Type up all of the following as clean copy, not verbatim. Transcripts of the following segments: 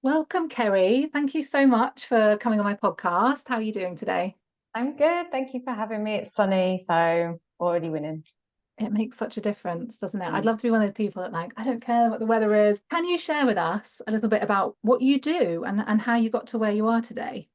Welcome, Keri. Thank you so much for coming on my podcast. How are you doing today? I'm good. Thank you for having me. It's sunny, so already winning. It makes such a difference, doesn't it? I'd Mm. love to be one of the people that I don't care what the weather is. Can you share with us a little bit about what you do and how you got to where you are today?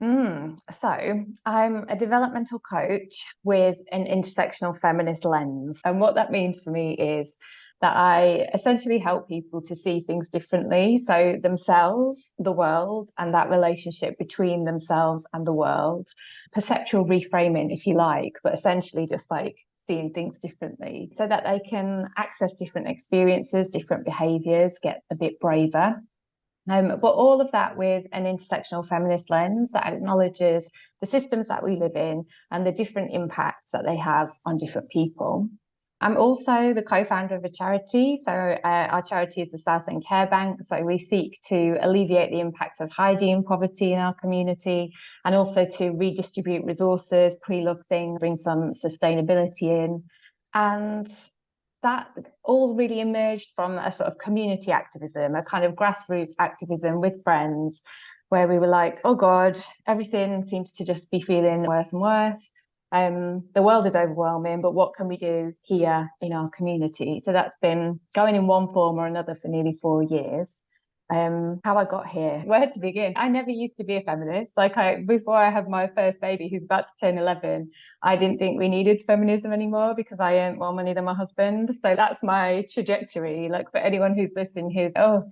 So I'm a developmental coach with an intersectional feminist lens. And what that means for me is that I essentially help people to see things differently. So themselves, the world, and that relationship between themselves and the world. Perceptual reframing, if you like, but essentially just like seeing things differently so that they can access different experiences, different behaviors, get a bit braver. But all of that with an intersectional feminist lens that acknowledges the systems that we live in and the different impacts that they have on different people. I'm also the co-founder of a charity. So our charity is the Southend Care Bank. So we seek to alleviate the impacts of hygiene poverty in our community and also to redistribute resources, pre-love things, bring some sustainability in. And that all really emerged from a sort of community activism, a kind of grassroots activism with friends, where we were like, oh God, everything seems to just be feeling worse and worse. The world is overwhelming, but what can we do here in our community? So that's been going in one form or another for nearly 4 years. How I got here, where to begin? I never used to be a feminist. Before I had my first baby, who's about to turn 11, I didn't think we needed feminism anymore because I earned more money than my husband. So that's my trajectory. Like for anyone who's listening, who's, oh,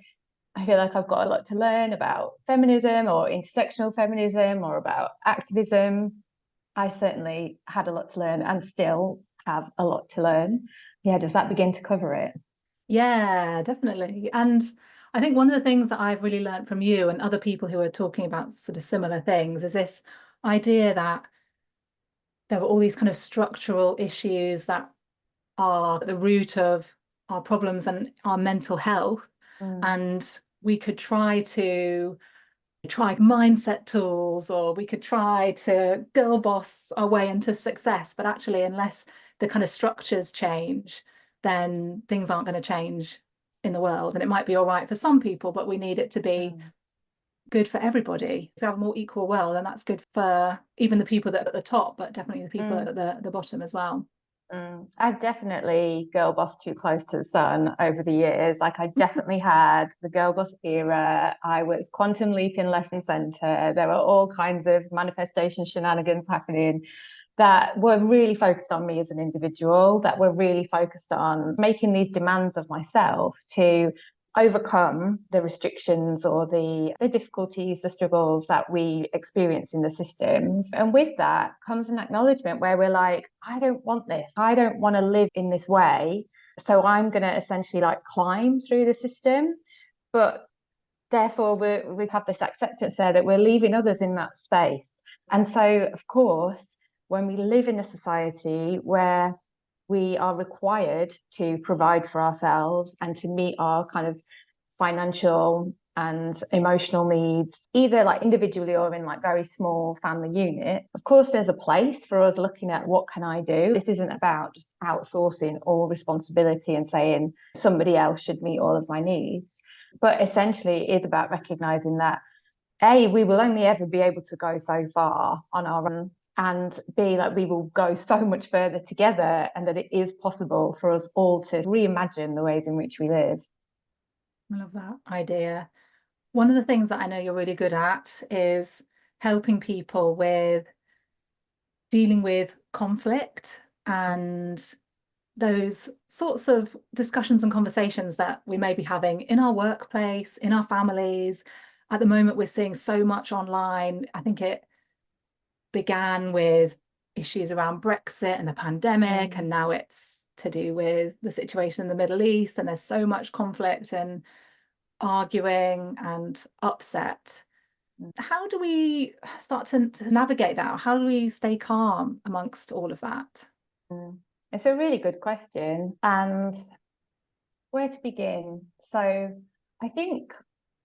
I feel like I've got a lot to learn about feminism or intersectional feminism or about activism. I certainly had a lot to learn and still have a lot to learn. Yeah, does that begin to cover it? Yeah, definitely. And I think one of the things that I've really learned from you and other people who are talking about sort of similar things is this idea that there are all these kind of structural issues that are at the root of our problems and our mental health. Mm, And we could try mindset tools, or we could try to girl boss our way into success. But actually, unless the kind of structures change, then things aren't going to change in the world. And it might be all right for some people, but we need it to be mm, good for everybody. If we have a more equal world, then that's good for even the people that are at the top, but definitely the people mm. at the bottom as well. I've definitely girl bossed too close to the sun over the years. Like I definitely had the girl boss era. I was quantum leaping left and center. There were all kinds of manifestation shenanigans happening that were really focused on me as an individual, that were really focused on making these demands of myself to overcome the restrictions or the difficulties, the struggles that we experience in the systems. And with that comes an acknowledgement where we're like, I don't want this. I don't want to live in this way. So I'm going to essentially like climb through the system. But therefore, we have this acceptance there that we're leaving others in that space. And so, of course, when we live in a society where we are required to provide for ourselves and to meet our kind of financial and emotional needs, either like individually or in like very small family unit. Of course, there's a place for us looking at what can I do. This isn't about just outsourcing all responsibility and saying somebody else should meet all of my needs, but essentially it is about recognizing that A, we will only ever be able to go so far on our own, and B, like we will go so much further together, and that it is possible for us all to reimagine the ways in which we live. I love that idea. One of the things that I know you're really good at is helping people with dealing with conflict and those sorts of discussions and conversations that we may be having in our workplace, in our families. At the moment, we're seeing so much online. I think it began with issues around Brexit and the pandemic, Mm. and now it's to do with the situation in the Middle East. And there's so much conflict and arguing and upset. How do we start to navigate that? How do we stay calm amongst all of that? Mm. It's a really good question. And where to begin? So I think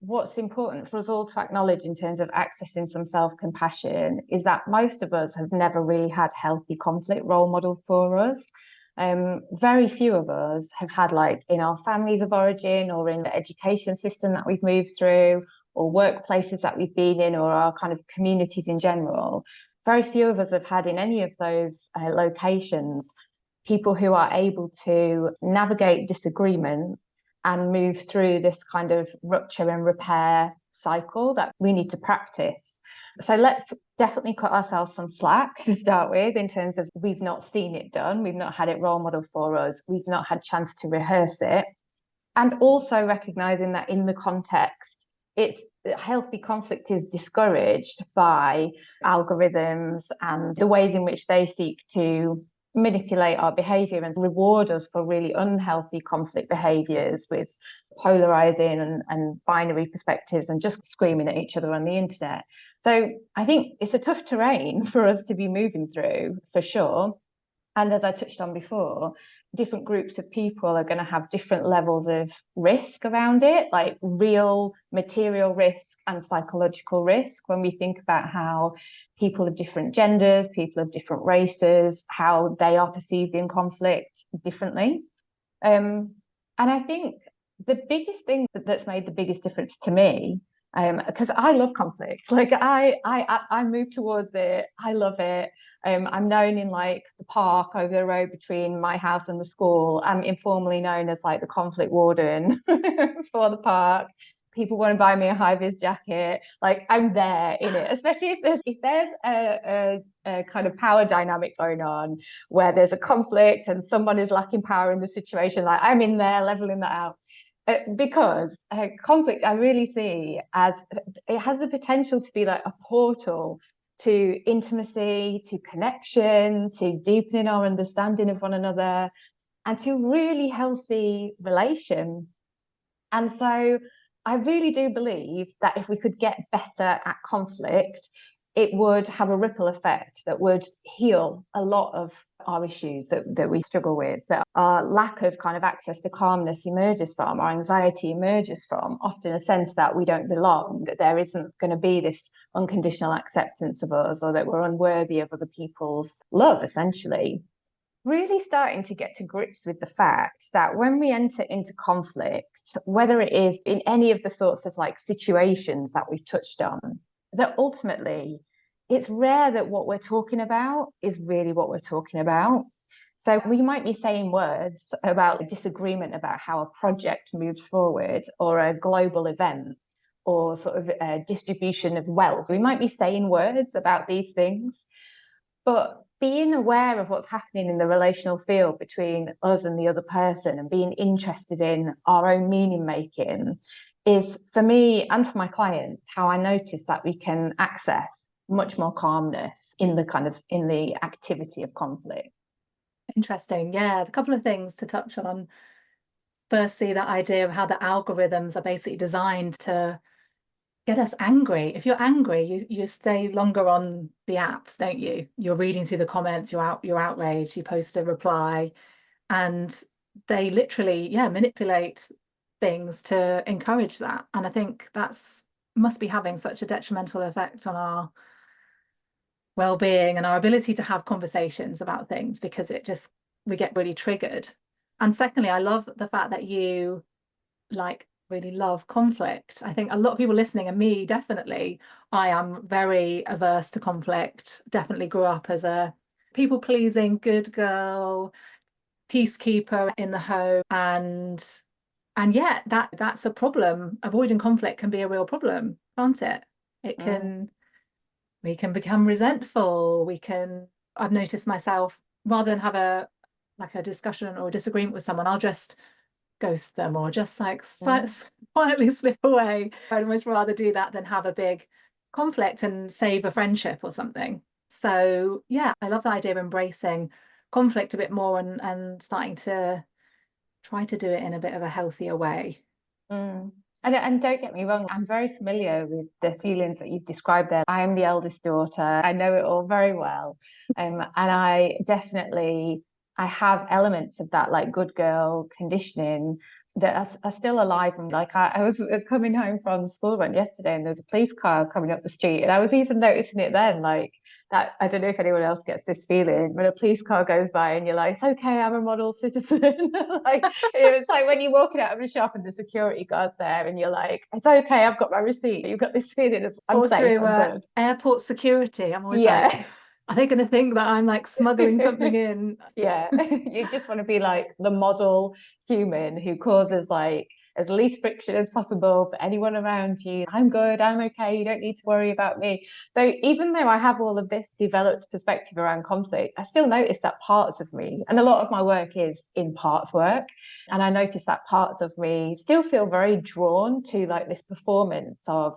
what's important for us all to acknowledge in terms of accessing some self-compassion is that most of us have never really had healthy conflict role models for us. Very few of us have had, like, in our families of origin or in the education system that we've moved through or workplaces that we've been in or our kind of communities in general, very few of us have had in any of those locations people who are able to navigate disagreement and move through this kind of rupture and repair cycle that we need to practice. So let's definitely cut ourselves some slack to start with, in terms of we've not seen it done, we've not had it role model for us, we've not had chance to rehearse it. And also recognizing that in the context, it's healthy conflict is discouraged by algorithms and the ways in which they seek to manipulate our behavior and reward us for really unhealthy conflict behaviors with polarizing and binary perspectives and just screaming at each other on the internet. So I think it's a tough terrain for us to be moving through, for sure. And as I touched on before, different groups of people are going to have different levels of risk around it, like real material risk and psychological risk, when we think about how people of different genders, people of different races, how they are perceived in conflict differently. And I think the biggest thing that's made the biggest difference to me, because I love conflict, like I move towards it, I love it. I'm known in, like, the park over the road between my house and the school. I'm informally known as, like, the conflict warden for the park. People want to buy me a high vis jacket. Like, I'm there in it, especially if there's a kind of power dynamic going on where there's a conflict and someone is lacking power in the situation. Like, I'm in there leveling that out. Because conflict, I really see as it has the potential to be like a portal to intimacy, to connection, to deepening our understanding of one another, and to really healthy relation. And so I really do believe that if we could get better at conflict, it would have a ripple effect that would heal a lot of our issues that we struggle with, that our lack of kind of access to calmness emerges from, our anxiety emerges from, often a sense that we don't belong, that there isn't going to be this unconditional acceptance of us, or that we're unworthy of other people's love, essentially. Really starting to get to grips with the fact that when we enter into conflict, whether it is in any of the sorts of, like, situations that we've touched on, that ultimately it's rare that what we're talking about is really what we're talking about. So we might be saying words about a disagreement about how a project moves forward, or a global event, or sort of a distribution of wealth. We might be saying words about these things, but being aware of what's happening in the relational field between us and the other person, and being interested in our own meaning making, is, for me and for my clients, how I notice that we can access much more calmness in the activity of conflict. Interesting. Yeah, a couple of things to touch on. Firstly, that idea of how the algorithms are basically designed to get us angry. If you're angry, you stay longer on the apps, don't you? You're reading through the comments, you're outraged, you post a reply, and they literally, yeah, manipulate things to encourage that. And I think that's must be having such a detrimental effect on our well-being and our ability to have conversations about things, because we get really triggered. And secondly, I love the fact that you, like, really love conflict. I think a lot of people listening, and me definitely, I am very averse to conflict. Definitely grew up as a people-pleasing good girl, peacekeeper in the home, and yet that's a problem. Avoiding conflict can be a real problem, can't it? It can We can become resentful. I've noticed myself, rather than have a discussion or a disagreement with someone, I'll just ghost them, or just like quietly slip away. I'd almost rather do that than have a big conflict and save a friendship or something. So yeah, I love the idea of embracing conflict a bit more, and starting to try to do it in a bit of a healthier way. And don't get me wrong, I'm very familiar with the feelings that you've described there. I am the eldest daughter. I know it all very well. And I have elements of that, like, good girl conditioning that are still alive. And like I was coming home from the school run yesterday, and there's a police car coming up the street, and I was even noticing it then, like that. I don't know if anyone else gets this feeling when a police car goes by and you're like, it's okay, I'm a model citizen. Like it's like when you're walking out of a shop and the security guard's there and you're like, it's okay, I've got my receipt. You've got this feeling of I'm Or safe, through I'm good. airport security, I'm always like, Yeah. are they going to think that I'm like smuggling something in? Yeah. You just want to be like the model human who causes like as least friction as possible for anyone around you. I'm good, I'm okay, you don't need to worry about me. So even though I have all of this developed perspective around conflict, I still notice that parts of me, and a lot of my work is in parts work, and I notice that parts of me still feel very drawn to like this performance of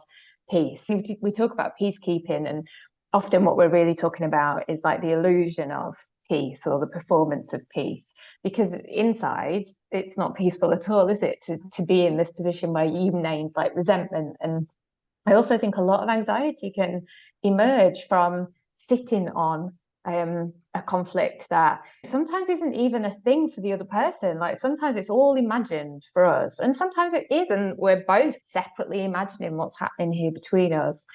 peace. We talk about peacekeeping, and often what we're really talking about is like the illusion of peace or the performance of peace, because inside it's not peaceful at all, is it, to be in this position where you named like resentment. And I also think a lot of anxiety can emerge from sitting on a conflict that sometimes isn't even a thing for the other person. Like sometimes it's all imagined for us, and sometimes it isn't. We're both separately imagining what's happening here between us.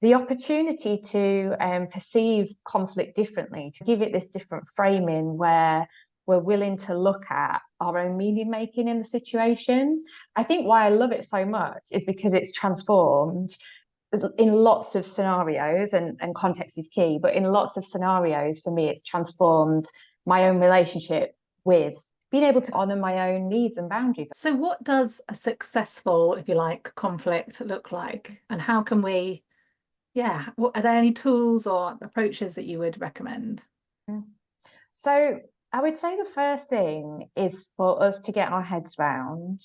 The opportunity to perceive conflict differently, to give it this different framing where we're willing to look at our own meaning making in the situation. I think why I love it so much is because it's transformed in lots of scenarios, and context is key, but in lots of scenarios for me, it's transformed my own relationship with being able to honor my own needs and boundaries. So what does a successful, if you like, conflict look like? And how can we, yeah, are there any tools or approaches that you would recommend? So I would say the first thing is for us to get our heads round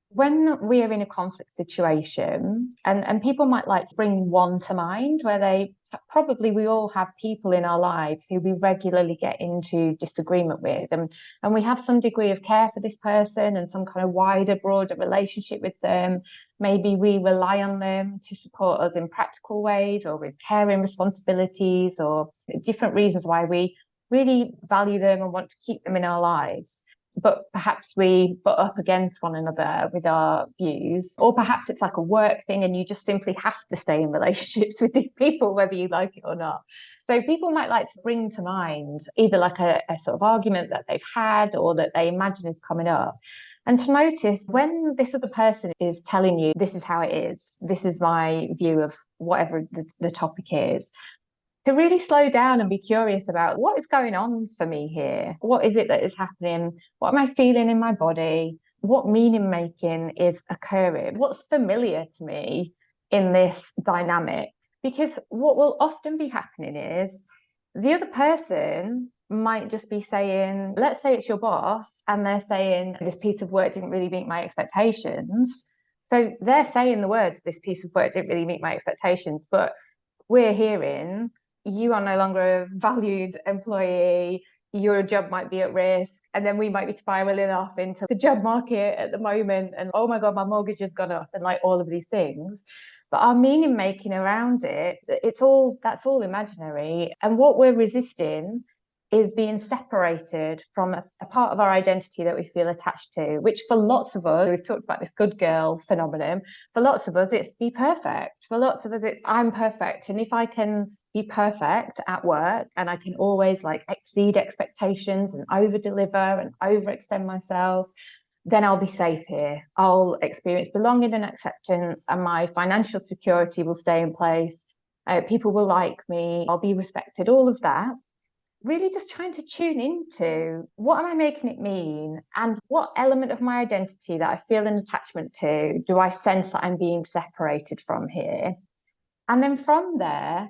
when we are in a conflict situation, and people might like to bring one to mind where they probably, we all have people in our lives who we regularly get into disagreement with, and we have some degree of care for this person and some kind of wider, broader relationship with them. Maybe we rely on them to support us in practical ways or with caring responsibilities or different reasons why we really value them and want to keep them in our lives. But perhaps we butt up against one another with our views, or perhaps it's like a work thing and you just simply have to stay in relationships with these people, whether you like it or not. So people might like to bring to mind either like a sort of argument that they've had or that they imagine is coming up. And to notice when this other person is telling you, this is how it is, this is my view of whatever the topic is, to really slow down and be curious about what is going on for me here. What is it that is happening? What am I feeling in my body? What meaning making is occurring? What's familiar to me in this dynamic? Because what will often be happening is the other person might just be saying, let's say it's your boss, and they're saying, this piece of work didn't really meet my expectations. So they're saying the words, this piece of work didn't really meet my expectations, but we're hearing, you are no longer a valued employee, your job might be at risk, and then we might be spiraling off into the job market at the moment, and oh my god, my mortgage has gone up, and like all of these things. But our meaning making around it, that's all imaginary, and what we're resisting is being separated from a part of our identity that we feel attached to, which for lots of us, we've talked about this good girl phenomenon, for lots of us it's be perfect, for lots of us it's I'm perfect, and if I can be perfect at work and I can always like exceed expectations and over deliver and overextend myself, then I'll be safe here. I'll experience belonging and acceptance, and my financial security will stay in place. People will like me, I'll be respected, all of that. Really just trying to tune into what am I making it mean, and what element of my identity that I feel an attachment to do I sense that I'm being separated from here. And then from there,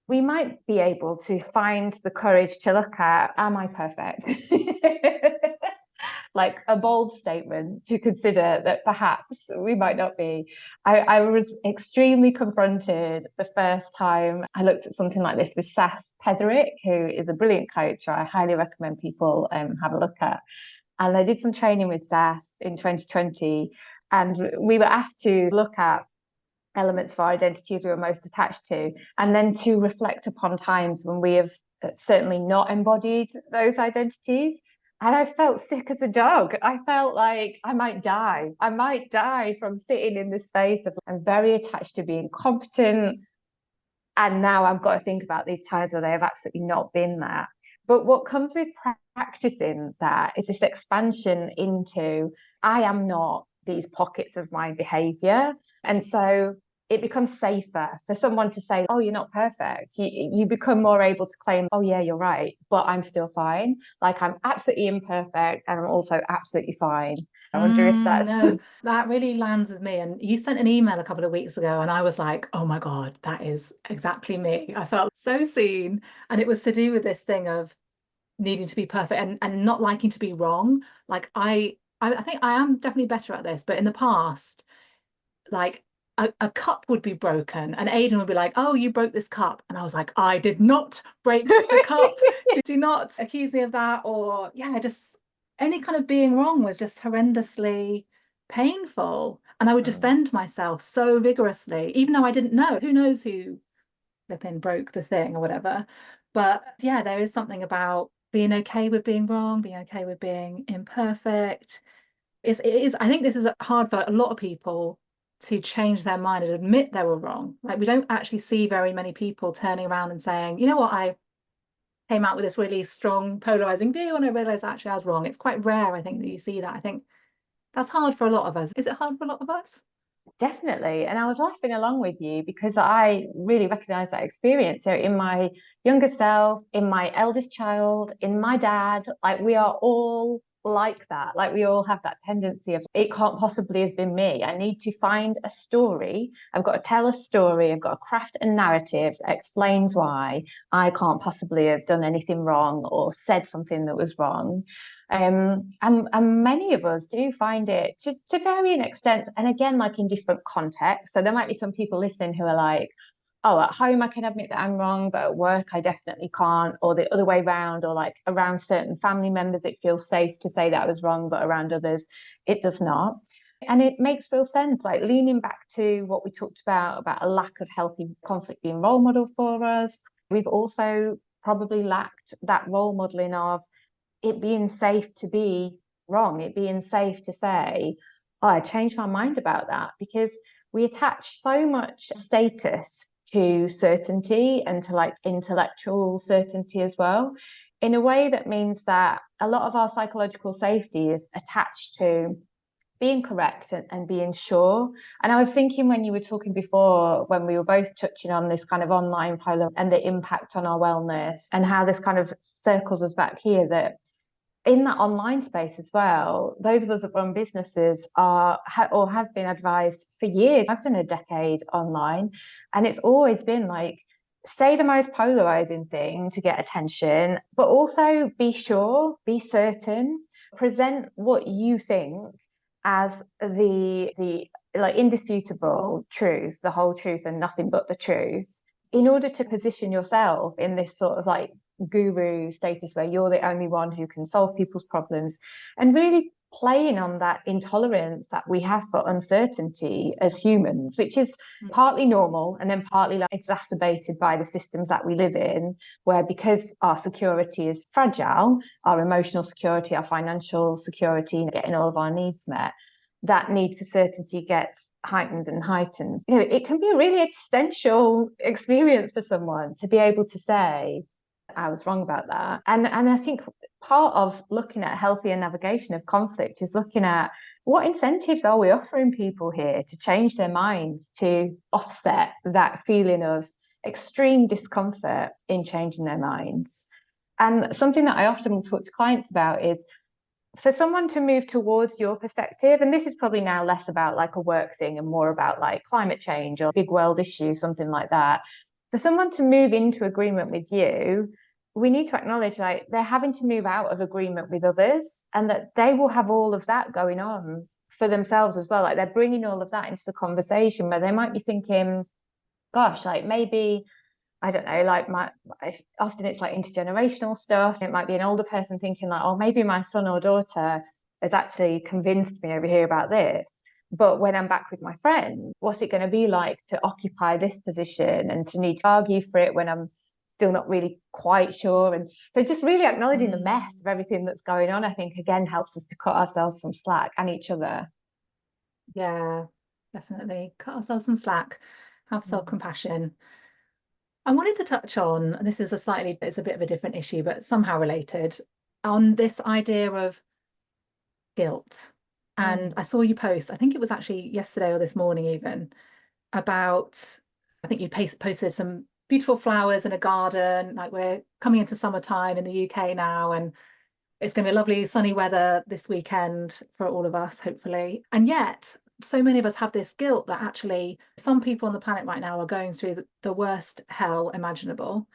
we might be able to find the courage to look at, am I perfect? Like a bold statement to consider that perhaps we might not be. I was extremely confronted the first time I looked at something like this with Sass Petherick, who is a brilliant coach. I highly recommend people have a look at. And I did some training with Sass in 2020, and we were asked to look at elements of our identities we were most attached to, and then to reflect upon times when we have certainly not embodied those identities. And I felt sick as a dog. I felt like I might die. I might die from sitting in this space of I'm very attached to being competent. And now I've got to think about these times where they have absolutely not been that. But what comes with practicing that is this expansion into I am not these pockets of my behavior. And so it becomes safer for someone to say, oh, you're not perfect. You become more able to claim, oh, yeah, you're right, but I'm still fine. Like I'm absolutely imperfect and I'm also absolutely fine. I wonder if that's No, that really lands with me. And you sent an email a couple of weeks ago, and I was like, oh my God, that is exactly me. I felt so seen. And it was to do with this thing of needing to be perfect and not liking to be wrong. Like I think I am definitely better at this, but in the past, like a cup would be broken and Aidan would be like, oh, you broke this cup. And I was like, I did not break the cup. Do not accuse me of that. Or yeah, just any kind of being wrong was just horrendously painful. And I would defend myself so vigorously, even though I didn't know. Who knows who flipping broke the thing or whatever. But yeah, there is something about being okay with being wrong, being okay with being imperfect. It is, I think this is hard for a lot of people to change their mind and admit they were wrong. Like we don't actually see very many people turning around and saying, you know what, I came out with this really strong polarizing view and I realized actually I was wrong. It's quite rare, I think, that you see that. I think that's hard for a lot of us. Is it hard for a lot of us? Definitely. And I was laughing along with you because I really recognize that experience. So, in my younger self, in my eldest child, in my dad, like we are all like that. Like we all have that tendency of it can't possibly have been me. I need to find a story. I've got to tell a story. I've got to craft a narrative that explains why I can't possibly have done anything wrong or said something that was wrong. And many of us do find it to varying extents, and again, like in different contexts. So there might be some people listening who are like, oh, at home I can admit that I'm wrong, but at work I definitely can't, or the other way around, or like around certain family members, it feels safe to say that I was wrong, but around others, it does not. And it makes full sense, like leaning back to what we talked about a lack of healthy conflict being role model for us. We've also probably lacked that role modeling of it being safe to be wrong, it being safe to say, oh, I changed my mind about that, because we attach so much status to certainty and to like intellectual certainty as well, in a way that means that a lot of our psychological safety is attached to being correct and being sure. And I was thinking when you were talking before, when we were both touching on this kind of online polar and the impact on our wellness and how this kind of circles us back here, that in that online space as well, those of us that run businesses are or have been advised for years. I've done a decade online, and it's always been like, say the most polarizing thing to get attention, but also be sure, be certain, present what you think as the like indisputable truth, the whole truth and nothing but the truth, in order to position yourself in this sort of like guru status where you're the only one who can solve people's problems, and really playing on that intolerance that we have for uncertainty as humans, which is partly normal and then partly like exacerbated by the systems that we live in, where because our security is fragile, our emotional security, our financial security, getting all of our needs met, that need for certainty gets heightened and heightened. You know, it can be a really existential experience for someone to be able to say, I was wrong about that. And I think part of looking at healthier navigation of conflict is looking at what incentives are we offering people here to change their minds, to offset that feeling of extreme discomfort in changing their minds. And something that I often talk to clients about is for someone to move towards your perspective, and this is probably now less about like a work thing and more about like climate change or big world issues, something like that. For someone to move into agreement with you, we need to acknowledge like they're having to move out of agreement with others, and that they will have all of that going on for themselves as well. Like they're bringing all of that into the conversation where they might be thinking, gosh, like maybe, I don't know, like often it's like intergenerational stuff. It might be an older person thinking like, oh, maybe my son or daughter has actually convinced me over here about this. But when I'm back with my friend, what's it going to be like to occupy this position and to need to argue for it when I'm still not really quite sure. And so just really acknowledging the mess of everything that's going on, I think, again, helps us to cut ourselves some slack and each other. Yeah, definitely. Cut ourselves some slack, have self-compassion. I wanted to touch on, and this is it's a bit of a different issue, but somehow related, on this idea of guilt. And I saw you post, I think it was actually yesterday or this morning even, about, I think you posted some beautiful flowers in a garden, like we're coming into summertime in the UK now, and it's going to be lovely sunny weather this weekend for all of us, hopefully. And yet, so many of us have this guilt that actually some people on the planet right now are going through the worst hell imaginable.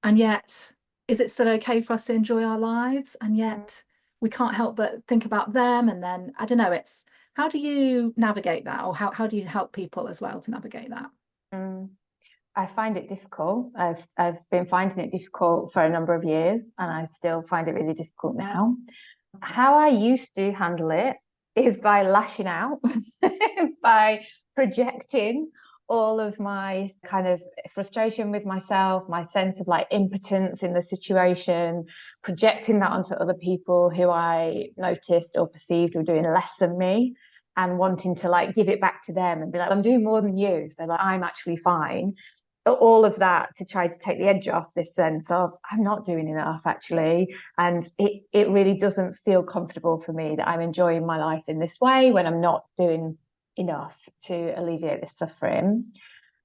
And yet, is it still okay for us to enjoy our lives? And yet, we can't help but think about them. And then, I don't know, it's how do you navigate that? Or how do you help people as well to navigate that? I find it difficult, as I've been finding it difficult for a number of years, and I still find it really difficult now. How I used to handle it is by lashing out, by projecting all of my kind of frustration with myself, my sense of like impotence in the situation, projecting that onto other people who I noticed or perceived were doing less than me, and wanting to like give it back to them and be like, I'm doing more than you, so like I'm actually fine. All of that to try to take the edge off this sense of I'm not doing enough actually, and it really doesn't feel comfortable for me that I'm enjoying my life in this way when I'm not doing enough to alleviate this suffering.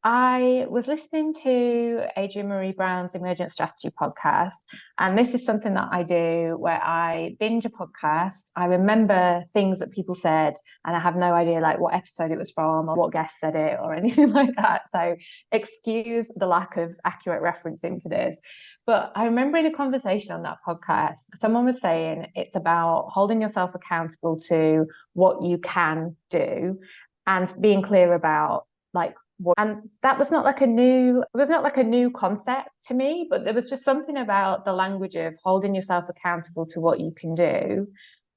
I was listening to Adrienne Marie Brown's Emergent Strategy podcast, and this is something that I do where I binge a podcast. I remember things that people said, and I have no idea like what episode it was from or what guest said it or anything like that. So excuse the lack of accurate referencing for this. But I remember in a conversation on that podcast, someone was saying it's about holding yourself accountable to what you can do and being clear about like, and that was not like a new concept to me, but there was just something about the language of holding yourself accountable to what you can do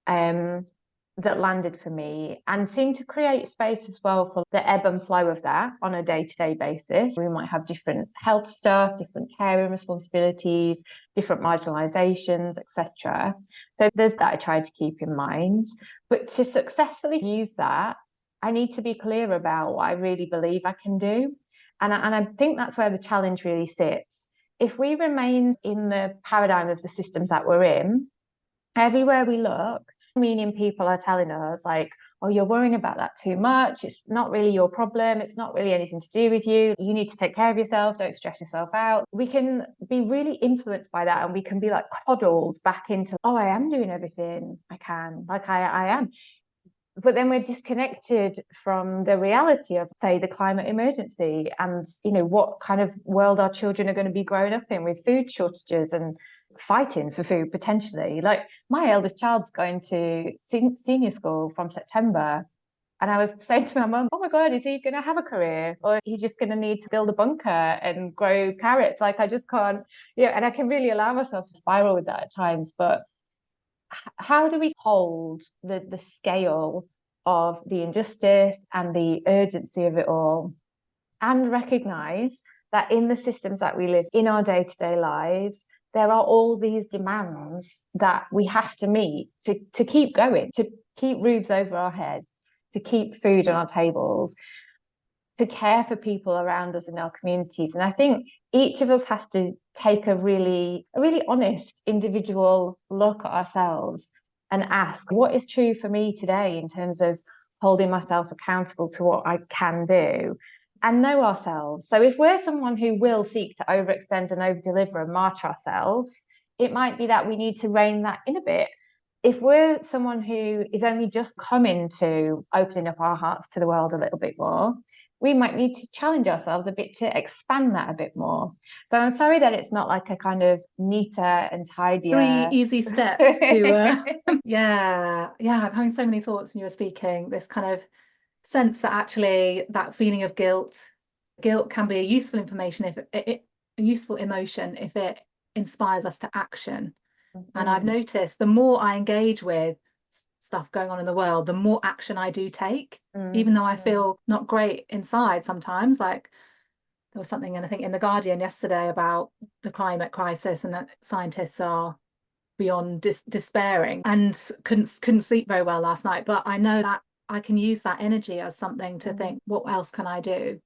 that landed for me and seemed to create space as well for the ebb and flow of that on a day-to-day basis. We might have different health stuff, different caring responsibilities, different marginalizations, etc. So there's that I try to keep in mind. But to successfully use that, I need to be clear about what I really believe I can do. And I think that's where the challenge really sits. If we remain in the paradigm of the systems that we're in, everywhere we look, meaning people are telling us like, oh, you're worrying about that too much. It's not really your problem. It's not really anything to do with you. You need to take care of yourself. Don't stress yourself out. We can be really influenced by that, and we can be like coddled back into, oh, I am doing everything I can. Like I am. But then we're disconnected from the reality of, say, the climate emergency and, you know, what kind of world our children are going to be growing up in with food shortages and fighting for food potentially. Like my eldest child's going to senior school from September. And I was saying to my mum, oh my God, is he going to have a career? Or he's just going to need to build a bunker and grow carrots? Like I just can't, and I can really allow myself to spiral with that at times. But how do we hold the scale of the injustice and the urgency of it all, and recognize that in the systems that we live in our day-to-day lives, there are all these demands that we have to meet to keep going, to keep roofs over our heads, to keep food on our tables, to care for people around us in our communities. And I think each of us has to take a really honest individual look at ourselves and ask, what is true for me today in terms of holding myself accountable to what I can do, and know ourselves. So if we're someone who will seek to overextend and overdeliver and march ourselves, it might be that we need to rein that in a bit. If we're someone who is only just coming to opening up our hearts to the world a little bit more, we might need to challenge ourselves a bit to expand that a bit more. So I'm sorry that it's not like a kind of neater and tidier 3 easy steps to I'm having so many thoughts when you were speaking. This kind of sense that actually that feeling of guilt can be a useful a useful emotion if it inspires us to action. And I've noticed the more I engage with stuff going on in the world, the more action I do take, even though I feel not great inside sometimes. Like there was something, and I think in The Guardian yesterday, about the climate crisis, and that scientists are beyond despairing, and couldn't sleep very well last night. But I know that I can use that energy as something to think, what else can I do?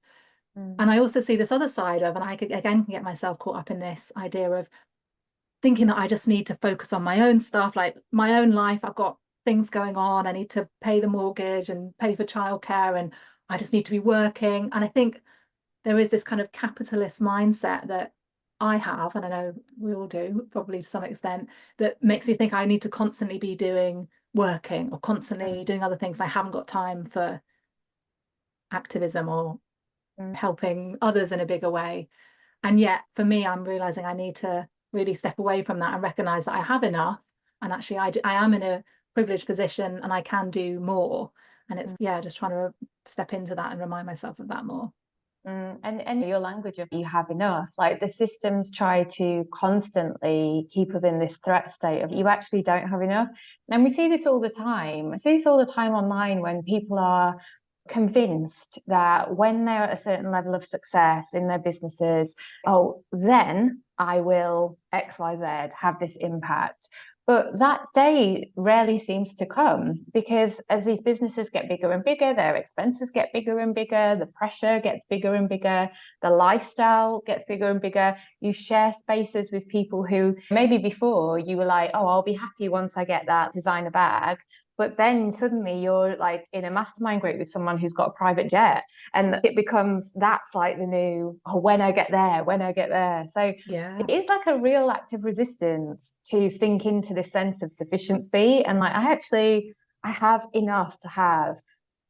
And I also see this other side of, and I could, again, can get myself caught up in this idea of thinking that I just need to focus on my own stuff, like my own life. I've got things going on. I need to pay the mortgage and pay for childcare, and I just need to be working. And I think there is this kind of capitalist mindset that I have, and I know we all do, probably to some extent, that makes me think I need to constantly be working or constantly doing other things. I haven't got time for activism or helping others in a bigger way. And yet for me, I'm realizing I need to really step away from that and recognize that I have enough, and actually I am in a privileged position and I can do more. And it's just trying to step into that and remind myself of that more. And your language of you have enough, like the systems try to constantly keep us in this threat state of you actually don't have enough. And we see this all the time. I see this all the time online when people are convinced that when they're at a certain level of success in their businesses, oh, then I will XYZ have this impact. But that day rarely seems to come, because as these businesses get bigger and bigger, their expenses get bigger and bigger, the pressure gets bigger and bigger, the lifestyle gets bigger and bigger. You share spaces with people who maybe before you were like, oh, I'll be happy once I get that designer bag. But then suddenly you're like in a mastermind group with someone who's got a private jet, and it becomes, that's like the new, oh, when I get there. So Yeah. it is like a real act of resistance to sink into this sense of sufficiency. And like, I have enough to have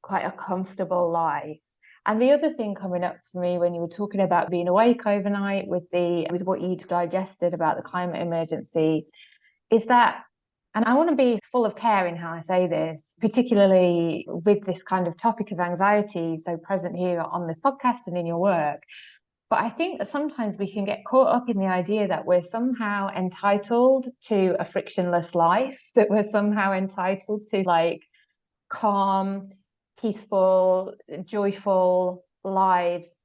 quite a comfortable life. And the other thing coming up for me when you were talking about being awake overnight with what you'd digested about the climate emergency is that, and I want to be full of care in how I say this, particularly with this kind of topic of anxiety so present here on this podcast and in your work. But I think that sometimes we can get caught up in the idea that we're somehow entitled to a frictionless life, that we're somehow entitled to like calm, peaceful, joyful lives.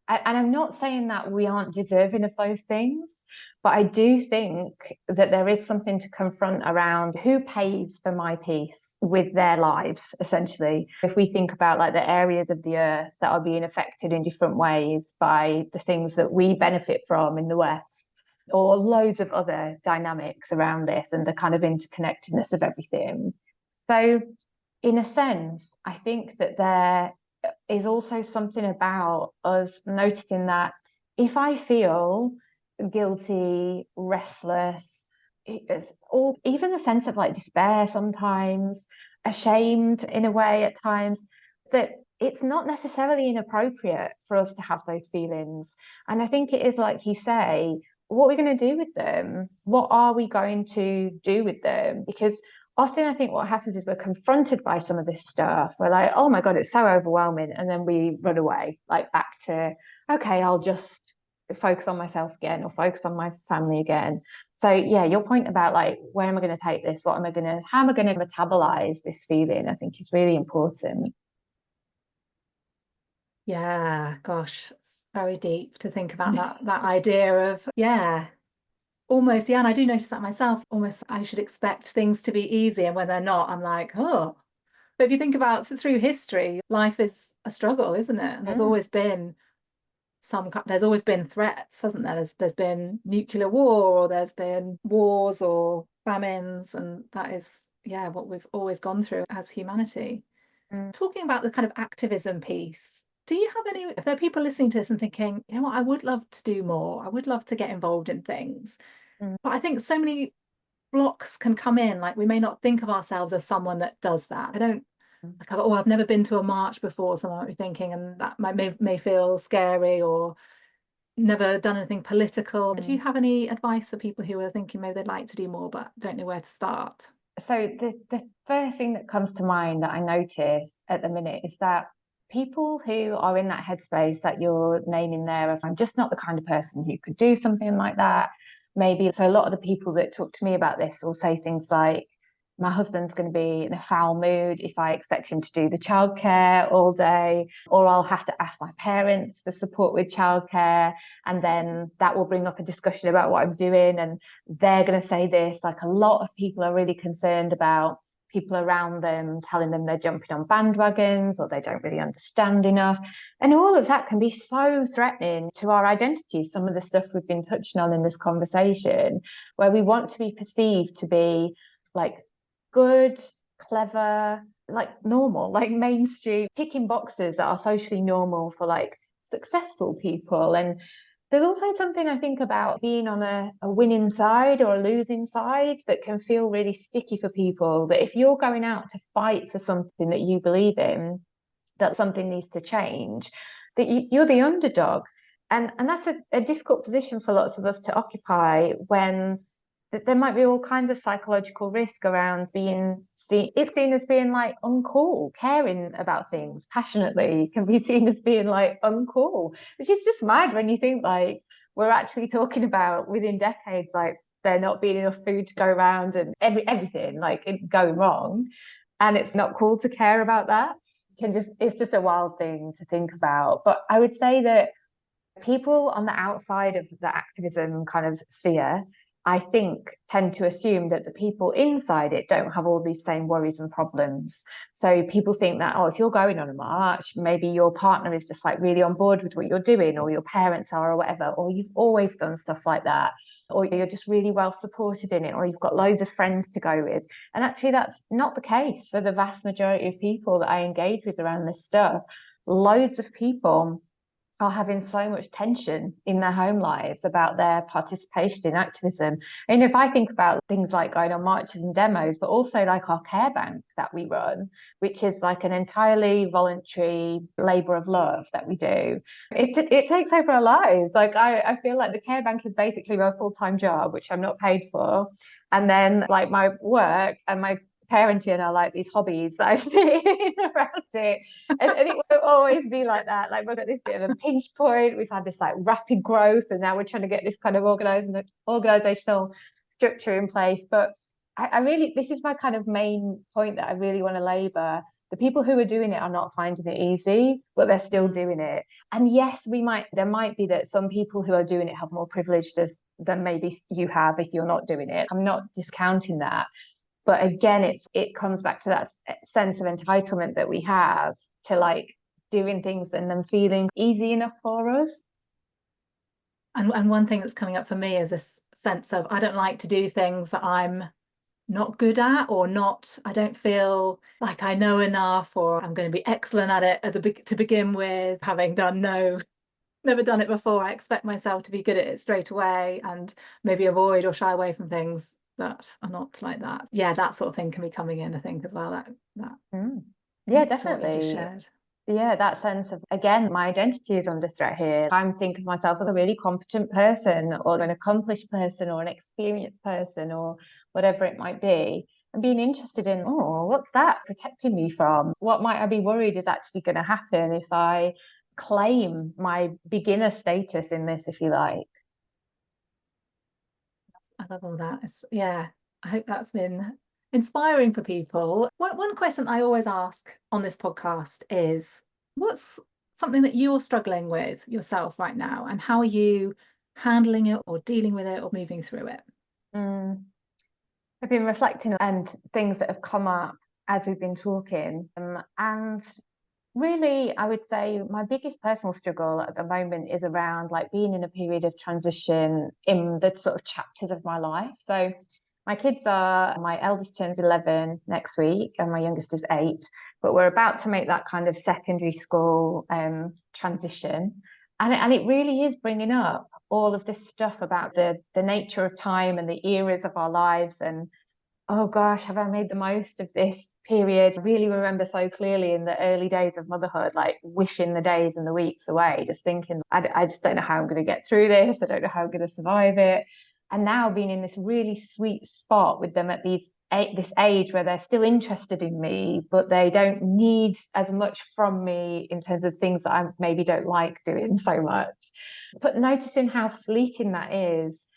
And I'm not saying that we aren't deserving of those things, but I do think that there is something to confront around who pays for my peace with their lives, essentially. If we think about like the areas of the earth that are being affected in different ways by the things that we benefit from in the West, or loads of other dynamics around this and the kind of interconnectedness of everything. So in a sense, I think that there is also something about us noticing that if I feel guilty, restless, or even a sense of like despair sometimes, ashamed in a way at times, that it's not necessarily inappropriate for us to have those feelings. And I think it is, like you say, what are we going to do with them? What are we going to do with them? Because often I think what happens is we're confronted by some of this stuff. We're like, oh my God, it's so overwhelming. And then we run away, like back to, okay, I'll just focus on myself again or focus on my family again. So yeah, your point about like, where am I going to take this? How am I going to metabolize this feeling? I think is really important. Yeah, gosh, it's very deep to think about that idea of, almost, and I do notice that myself, almost I should expect things to be easy, and when they're not, I'm like, oh. But if you think about through history, life is a struggle, isn't it? And there's always been threats, hasn't there? There's been nuclear war, or there's been wars or famines, and that is what we've always gone through as humanity. Talking about the kind of activism piece, do you have any, if there are people listening to this and thinking, you know what, I would love to do more, I would love to get involved in things, but I think so many blocks can come in, like we may not think of ourselves as someone that does that. I don't like, oh, I've never been to a march before, someone might be thinking, and that may feel scary, or never done anything political. Do you have any advice for people who are thinking maybe they'd like to do more but don't know where to start? So the first thing that comes to mind that I notice at the minute is that people who are in that headspace that you're naming there, if I'm just not the kind of person who could do something like that, maybe. So a lot of the people that talk to me about this will say things like, my husband's going to be in a foul mood if I expect him to do the childcare all day, or I'll have to ask my parents for support with childcare. And then that will bring up a discussion about what I'm doing. And they're going to say this. Like, a lot of people are really concerned about people around them telling them they're jumping on bandwagons or they don't really understand enough. And all of that can be so threatening to our identities. Some of the stuff we've been touching on in this conversation, where we want to be perceived to be like good, clever, like normal, like mainstream, ticking boxes that are socially normal for like successful people. And there's also something I think about being on a winning side or a losing side that can feel really sticky for people, that if you're going out to fight for something that you believe in, that something needs to change, that you're the underdog. And that's a difficult position for lots of us to occupy, when there might be all kinds of psychological risk around being seen. It's seen as being like uncool. Caring about things passionately can be seen as being like uncool, which is just mad when you think like we're actually talking about within decades, like there not being enough food to go around and everything like going wrong, and it's not cool to care about that. It's just a wild thing to think about. But I would say that people on the outside of the activism kind of sphere, I think, tend to assume that the people inside it don't have all these same worries and problems. So people think that, oh, if you're going on a march, maybe your partner is just like really on board with what you're doing, or your parents are, or whatever, or you've always done stuff like that, or you're just really well supported in it, or you've got loads of friends to go with. And actually, that's not the case for the vast majority of people that I engage with around this stuff. Loads of people are having so much tension in their home lives about their participation in activism. And if I think about things like going on marches and demos, but also like our care bank that we run, which is like an entirely voluntary labour of love that we do, it takes over our lives. Like I feel like the care bank is basically my full-time job, which I'm not paid for. And then like my work and my parenting are like these hobbies that I fit in around it. And it won't always be like that. Like we've got this bit of a pinch point. We've had this like rapid growth, and now we're trying to get this kind of organizational structure in place. But I really, this is my kind of main point that I really want to labour. The people who are doing it are not finding it easy, but they're still doing it. And yes, there might be that some people who are doing it have more privilege than maybe you have if you're not doing it. I'm not discounting that. But again, it comes back to that sense of entitlement that we have to like doing things and them feeling easy enough for us. And one thing that's coming up for me is this sense of I don't like to do things that I'm not good at, or not, I don't feel like I know enough, or I'm going to be excellent at it to begin with, having never done it before. I expect myself to be good at it straight away and maybe avoid or shy away from things that are not like that. Yeah, that sort of thing can be coming in, I think, as well. Yeah, What you just definitely. shared. Yeah, that sense of, again, my identity is under threat here. I'm thinking of myself as a really competent person, or an accomplished person, or an experienced person, or whatever it might be. And being interested in, oh, what's that protecting me from? What might I be worried is actually going to happen if I claim my beginner status in this, if you like? I love all that. Yeah, I hope that's been inspiring for people. One question I always ask on this podcast is, what's something that you're struggling with yourself right now, and how are you handling it or dealing with it or moving through it? I've been reflecting on things that have come up as we've been talking, and really, I would say my biggest personal struggle at the moment is around like being in a period of transition in the sort of chapters of my life. So my eldest turns 11 next week and my youngest is 8, but we're about to make that kind of secondary school transition. And it really is bringing up all of this stuff about the nature of time and the eras of our lives, and oh gosh, have I made the most of this period? I really remember so clearly in the early days of motherhood, like wishing the days and the weeks away, just thinking, I just don't know how I'm going to get through this. I don't know how I'm going to survive it. And now being in this really sweet spot with them at this age where they're still interested in me, but they don't need as much from me in terms of things that I maybe don't like doing so much. But noticing how fleeting that is,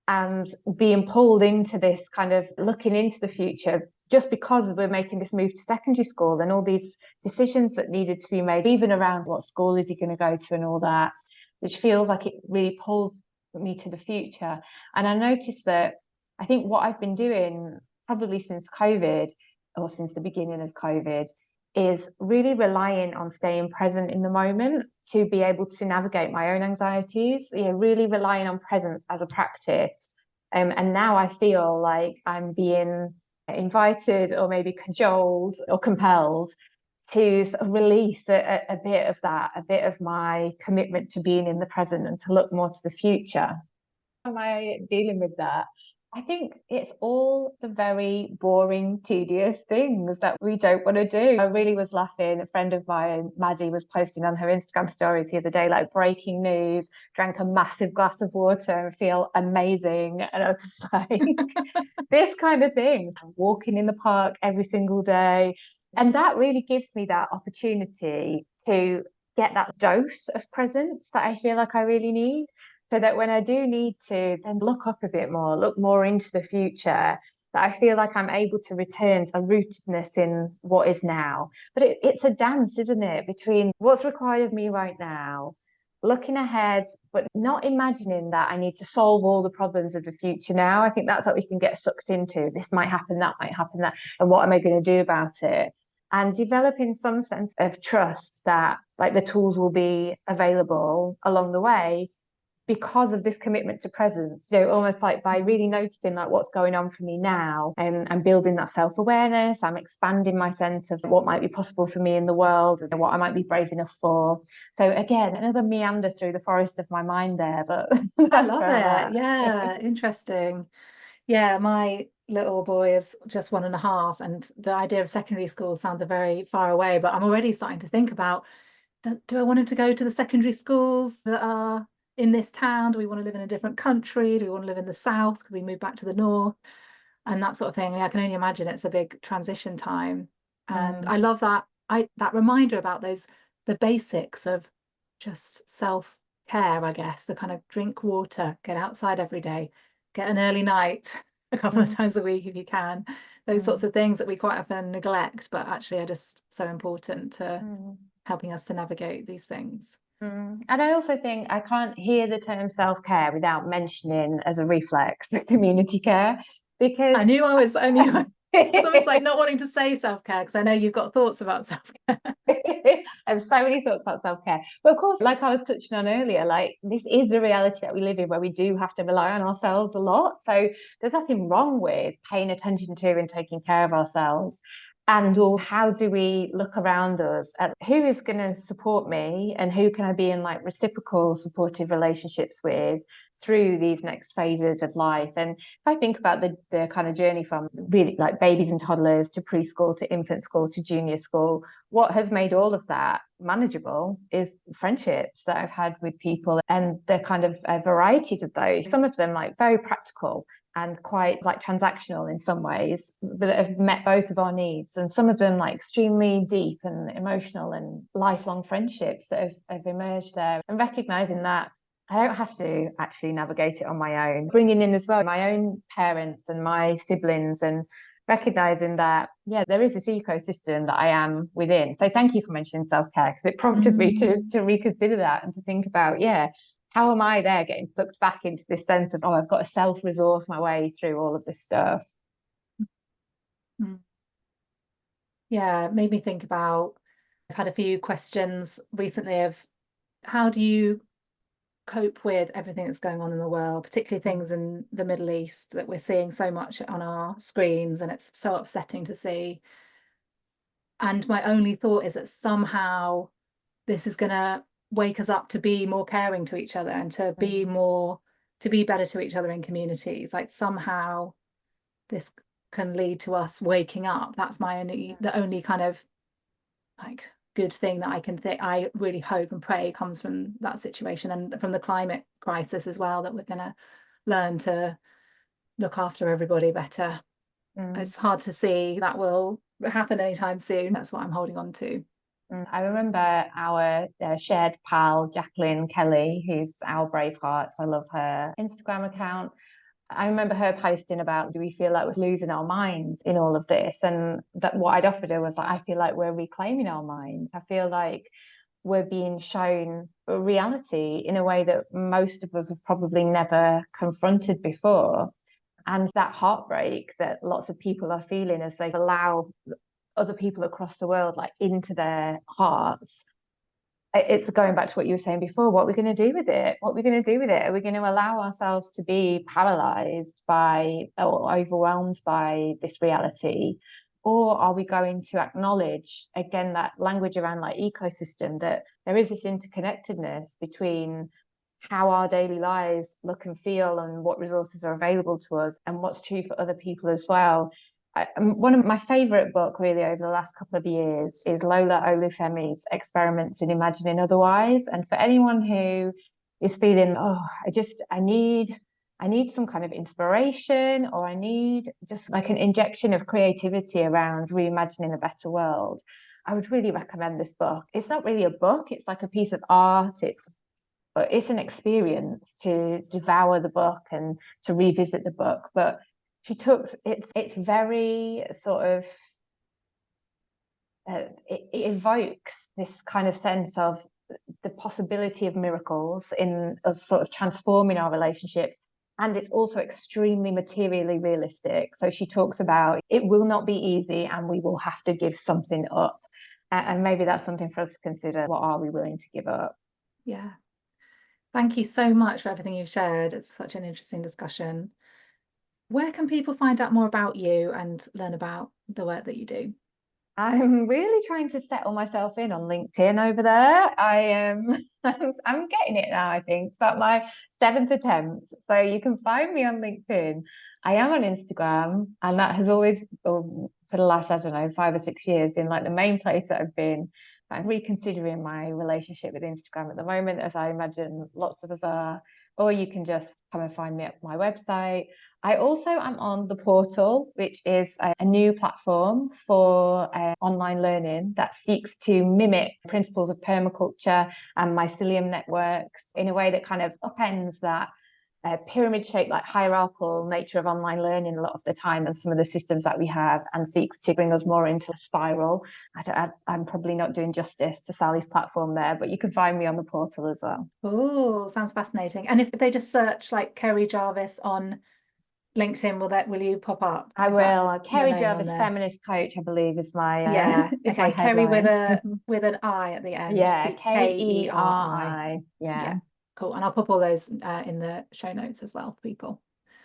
and being pulled into this kind of looking into the future just because we're making this move to secondary school and all these decisions that needed to be made, even around what school is he going to go to and all that, which feels like it really pulls me to the future. And I noticed that I think what I've been doing probably since COVID, or since the beginning of COVID, is really relying on staying present in the moment to be able to navigate my own anxieties, really relying on presence as a practice. And now I feel like I'm being invited or maybe cajoled or compelled to sort of release a bit of that, a bit of my commitment to being in the present and to look more to the future. How am I dealing with that? I think it's all the very boring, tedious things that we don't want to do. I really was laughing. A friend of mine, Maddie, was posting on her Instagram stories the other day, like breaking news, drank a massive glass of water and feel amazing. And I was just like, this kind of thing, walking in the park every single day. And that really gives me that opportunity to get that dose of presence that I feel like I really need. So that when I do need to then look up a bit more, look more into the future, that I feel like I'm able to return to a rootedness in what is now. But it's a dance, isn't it, between what's required of me right now, looking ahead, but not imagining that I need to solve all the problems of the future now. I think that's what we can get sucked into. This might happen, that might happen, that, and what am I going to do about it? And developing some sense of trust that like the tools will be available along the way because of this commitment to presence. So almost like by really noticing like what's going on for me now and building that self-awareness, I'm expanding my sense of what might be possible for me in the world and what I might be brave enough for. So again, another meander through the forest of my mind there, but I that's love where I'm it. at. Yeah, interesting. Yeah, my little boy is just 1.5, and the idea of secondary school sounds a very far away, but I'm already starting to think about, do I want him to go to the secondary schools that are in this town? Do we want to live in a different country? Do we want to live in the south? Could we move back to the north? And that sort of thing. Yeah, I can only imagine it's a big transition time. And I love that reminder about the basics of just self-care, I guess, the kind of drink water, get outside every day, get an early night a couple of times a week if you can. Those sorts of things that we quite often neglect, but actually are just so important to helping us to navigate these things. And I also think I can't hear the term self-care without mentioning as a reflex community care, because I knew I was only it's almost like not wanting to say self-care because I know you've got thoughts about self-care. I have so many thoughts about self-care. But of course, like I was touching on earlier, like this is the reality that we live in where we do have to rely on ourselves a lot. So there's nothing wrong with paying attention to and taking care of ourselves. And or how do we look around us at who is going to support me and who can I be in like reciprocal supportive relationships with through these next phases of life. And if I think about the kind of journey from really like babies and toddlers to preschool to infant school to junior school, what has made all of that manageable is friendships that I've had with people and the kind of varieties of those. Some of them like very practical and quite like transactional in some ways, but have met both of our needs. And some of them like extremely deep and emotional and lifelong friendships that have emerged there. And recognizing that I don't have to actually navigate it on my own. Bringing in as well my own parents and my siblings and recognizing that, yeah, there is this ecosystem that I am within. So thank you for mentioning self-care because it prompted me to reconsider that and to think about, yeah, how am I there getting sucked back into this sense of, oh, I've got to self-resource my way through all of this stuff. Yeah, it made me think about, I've had a few questions recently of how do you cope with everything that's going on in the world, particularly things in the Middle East that we're seeing so much on our screens, and it's so upsetting to see. And my only thought is that somehow this is going to wake us up to be more caring to each other and to be better to each other in communities. Like somehow this can lead to us waking up. That's the only kind of like good thing that I can think, I really hope and pray comes from that situation and from the climate crisis as well, that we're going to learn to look after everybody better. It's hard to see that will happen anytime soon. That's what I'm holding on to. I remember our shared pal, Jacqueline Kelly, who's our Bravehearts. I love her Instagram account. I remember her posting about, do we feel like we're losing our minds in all of this? And that what I'd offered her was like, I feel like we're reclaiming our minds. I feel like we're being shown a reality in a way that most of us have probably never confronted before. And that heartbreak that lots of people are feeling as they allow other people across the world like into their hearts, it's going back to what you were saying before. What are we going to do with it? What are we going to do with it? Are we going to allow ourselves to be paralyzed by or overwhelmed by this reality? Or are we going to acknowledge, again, that language around like ecosystem, that there is this interconnectedness between how our daily lives look and feel and what resources are available to us and what's true for other people as well. One of my favorite book really over the last couple of years is Lola Olufemi's Experiments in Imagining Otherwise. And for anyone who is feeling, oh, I need some kind of inspiration, or I need just like an injection of creativity around reimagining a better world, I would really recommend this book. It's not really a book, it's like a piece of art. It's an experience to devour the book and to revisit the book. But she took it's very sort of it evokes this kind of sense of the possibility of miracles in us sort of transforming our relationships. And it's also extremely materially realistic. So she talks about it will not be easy and we will have to give something up. And maybe that's something for us to consider. What are we willing to give up? Yeah. Thank you so much for everything you've shared. It's such an interesting discussion. Where can people find out more about you and learn about the work that you do? I'm really trying to settle myself in on LinkedIn over there. I am I'm getting it now, I think. It's about my 7th attempt. So you can find me on LinkedIn. I am on Instagram, and that has always, for the last, I don't know, 5 or 6 years, been like the main place that I've been. I'm reconsidering my relationship with Instagram at the moment, as I imagine lots of us are. Or you can just come and find me at my website. I also am on the Portal, which is a new platform for online learning that seeks to mimic principles of permaculture and mycelium networks in a way that kind of upends that pyramid-shaped, like hierarchical nature of online learning a lot of the time, and some of the systems that we have, and seeks to bring us more into a spiral. I'm probably not doing justice to Sally's platform there, but you can find me on the Portal as well. Oh, sounds fascinating. And if they just search like Keri Jarvis on LinkedIn, will you pop up? I Is that will. your Keri name on Jarvis, there? feminist coach, I believe, is my Yeah. is my Okay. Keri headline. with an I at the end. Yeah, Keri. KERI. Yeah. Yeah. Cool. And I'll pop all those in the show notes as well for people.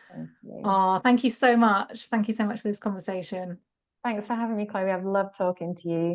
Thank you. Oh, thank you so much. Thank you so much for this conversation. Thanks for having me, Chloe. I've loved talking to you.